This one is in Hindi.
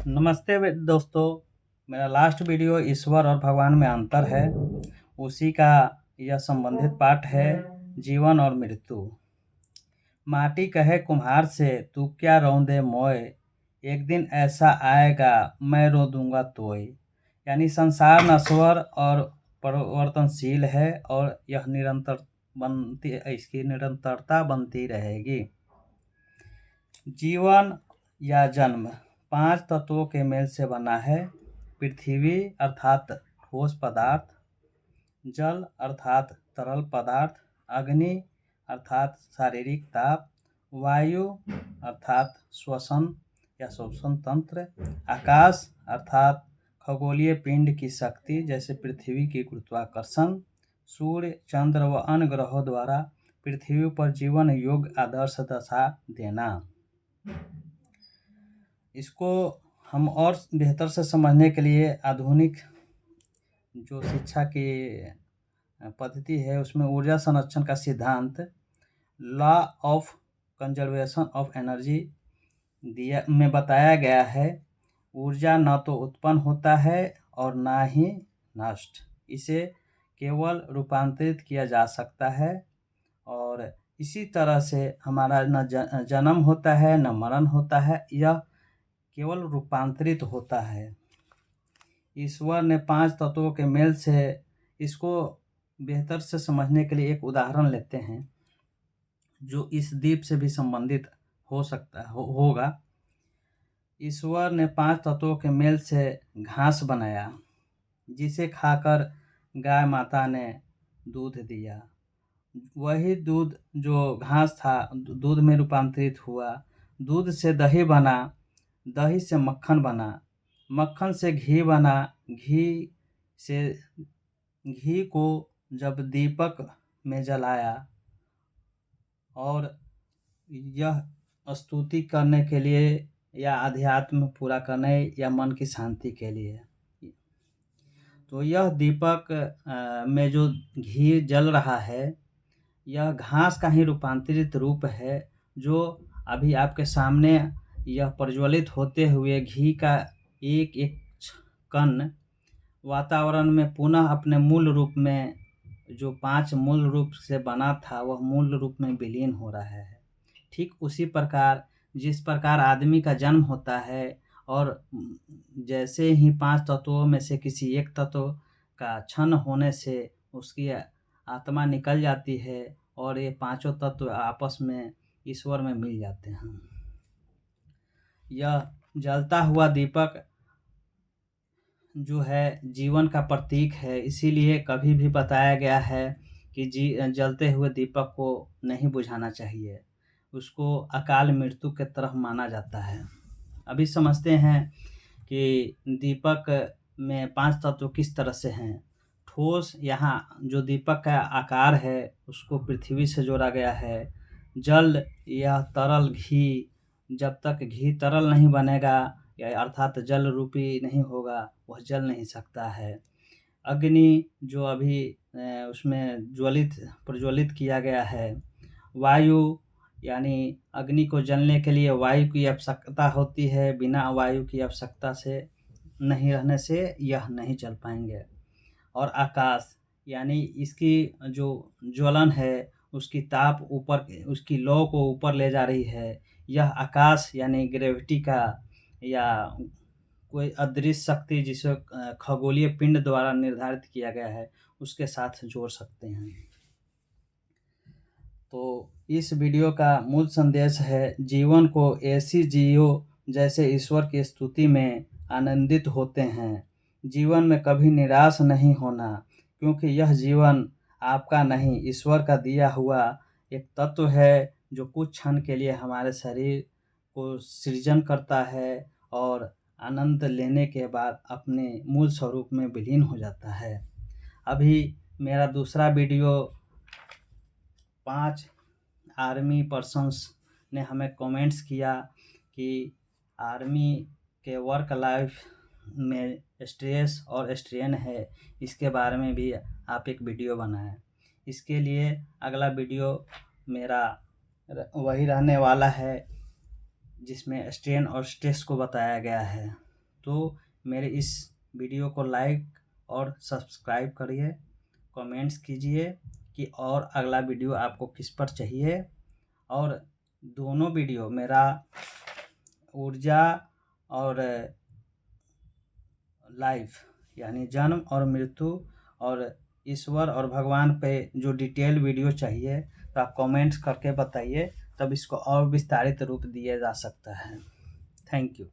नमस्ते दोस्तों। मेरा लास्ट वीडियो ईश्वर और भगवान में अंतर है, उसी का यह संबंधित पाठ है जीवन और मृत्यु। माटी कहे कुम्हार से तू क्या रौंदे मोय, एक दिन ऐसा आएगा मैं रो दूंगा तोय। यानी संसार नश्वर और परिवर्तनशील है और यह इसकी निरंतरता बनती रहेगी। जीवन या जन्म 5 तत्वों के मेल से बना है। पृथ्वी अर्थात ठोस पदार्थ, जल अर्थात तरल पदार्थ, अग्नि अर्थात शारीरिक ताप, वायु अर्थात श्वसन या श्वसन तंत्र, आकाश अर्थात खगोलीय पिंड की शक्ति जैसे पृथ्वी की गुरुत्वाकर्षण, सूर्य, चंद्र व अन्य ग्रहों द्वारा पृथ्वी पर जीवन योग्य आदर्श दशा देना। इसको हम और बेहतर से समझने के लिए आधुनिक जो शिक्षा की पद्धति है उसमें ऊर्जा संरक्षण का सिद्धांत, law of conservation of energy में बताया गया है। ऊर्जा न तो उत्पन्न होता है और ना ही नष्ट, इसे केवल रूपांतरित किया जा सकता है। और इसी तरह से हमारा न जन्म होता है न मरण होता है, यह केवल रूपांतरित होता है। ईश्वर ने 5 तत्वों के मेल से इसको बेहतर से समझने के लिए एक उदाहरण लेते हैं जो इस दीप से भी संबंधित हो सकता होगा। ईश्वर ने 5 तत्वों के मेल से घास बनाया, जिसे खाकर गाय माता ने दूध दिया। वही दूध जो घास था दूध में रूपांतरित हुआ, दूध से दही बना, दही से मक्खन बना, मक्खन से घी बना, घी को जब दीपक में जलाया और यह स्तुति करने के लिए या अध्यात्म पूरा करने या मन की शांति के लिए, तो यह दीपक में जो घी जल रहा है यह घास का ही रूपांतरित रूप है, जो अभी आपके सामने यह प्रज्वलित होते हुए घी का एक एक कण वातावरण में पुनः अपने मूल रूप में, जो 5 मूल रूप से बना था, वह मूल रूप में विलीन हो रहा है। ठीक उसी प्रकार जिस प्रकार आदमी का जन्म होता है और जैसे ही 5 तत्वों में से किसी एक तत्व का क्षण होने से उसकी आत्मा निकल जाती है और ये 5 तत्व आपस में ईश्वर में मिल जाते हैं। यह जलता हुआ दीपक जो है जीवन का प्रतीक है, इसीलिए कभी भी बताया गया है कि जलते हुए दीपक को नहीं बुझाना चाहिए, उसको अकाल मृत्यु के तरफ माना जाता है। अभी समझते हैं कि दीपक में 5 तत्व किस तरह से हैं। ठोस, यहाँ जो दीपक का आकार है उसको पृथ्वी से जोड़ा गया है। जल, यह तरल घी, जब तक घी तरल नहीं बनेगा या अर्थात जल रूपी नहीं होगा वह जल नहीं सकता है। अग्नि, जो अभी उसमें प्रज्वलित किया गया है। वायु, यानी अग्नि को जलने के लिए वायु की आवश्यकता होती है, बिना वायु की आवश्यकता से नहीं रहने से यह नहीं जल पाएंगे। और आकाश, यानी इसकी जो ज्वलन है उसकी ताप ऊपर, उसकी लौ को ऊपर ले जा रही है। यह आकाश यानी ग्रेविटी का या कोई अदृश्य शक्ति जिसे खगोलीय पिंड द्वारा निर्धारित किया गया है उसके साथ जोड़ सकते हैं। तो इस वीडियो का मूल संदेश है, जीवन को ऐसी जियो जैसे ईश्वर की स्तुति में आनंदित होते हैं। जीवन में कभी निराश नहीं होना, क्योंकि यह जीवन आपका नहीं ईश्वर का दिया हुआ एक तत्व है जो कुछ क्षण के लिए हमारे शरीर को सृजन करता है और आनंद लेने के बाद अपने मूल स्वरूप में विलीन हो जाता है। अभी मेरा दूसरा वीडियो 5 आर्मी पर्सन्स ने हमें कमेंट्स किया कि आर्मी के वर्क लाइफ में स्ट्रेस और स्ट्रेन है, इसके बारे में भी आप एक वीडियो बनाएं। इसके लिए अगला वीडियो मेरा वही रहने वाला है जिसमें स्ट्रेन और स्ट्रेस को बताया गया है। तो मेरे इस वीडियो को लाइक और सब्सक्राइब करिए, कमेंट्स कीजिए कि और अगला वीडियो आपको किस पर चाहिए। और दोनों वीडियो मेरा ऊर्जा और लाइफ यानी जन्म और मृत्यु और ईश्वर और भगवान पे जो डिटेल वीडियो चाहिए तो आप कमेंट्स करके बताइए, तब इसको और विस्तारित रूप दिया जा सकता है। Thank you.